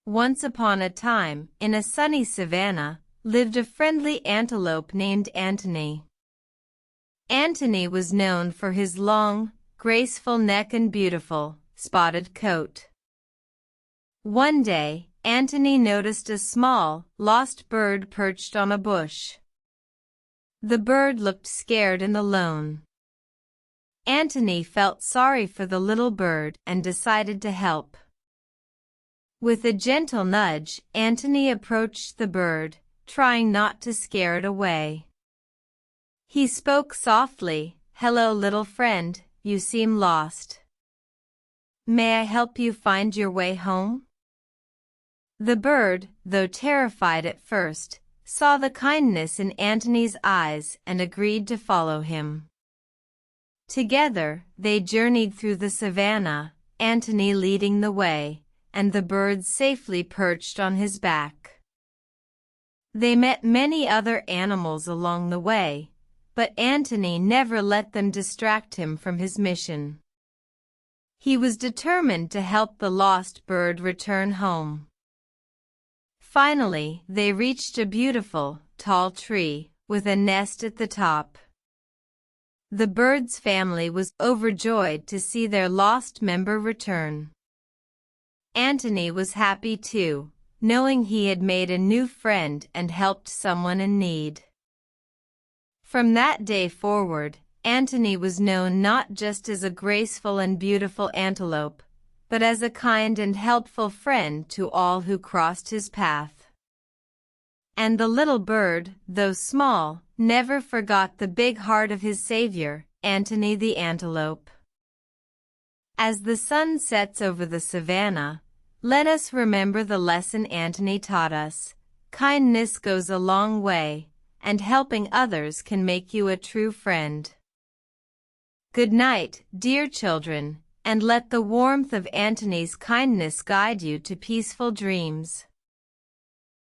Once upon a time, in a sunny savannah, lived a friendly antelope named Antony. Antony was known for his long, graceful neck and beautiful, spotted coat. One day, Antony noticed a small, lost bird perched on a bush. The bird looked scared and alone. Antony felt sorry for the little bird and decided to help. With a gentle nudge, Antony approached the bird, trying not to scare it away. He spoke softly, "Hello, little friend, you seem lost. May I help you find your way home?" The bird, though terrified at first, saw the kindness in Antony's eyes and agreed to follow him. Together, they journeyed through the savannah, Antony leading the way, and the bird safely perched on his back. They met many other animals along the way, but Antony never let them distract him from his mission. He was determined to help the lost bird return home. Finally, they reached a beautiful, tall tree, with a nest at the top. The bird's family was overjoyed to see their lost member return. Antony was happy too, knowing he had made a new friend and helped someone in need. From that day forward, Antony was known not just as a graceful and beautiful antelope, but as a kind and helpful friend to all who crossed his path. And the little bird, though small, never forgot the big heart of his savior, Antony the antelope. As the sun sets over the savannah, let us remember the lesson Antony taught us. Kindness goes a long way, and helping others can make you a true friend. Good night, dear children, and let the warmth of Antony's kindness guide you to peaceful dreams.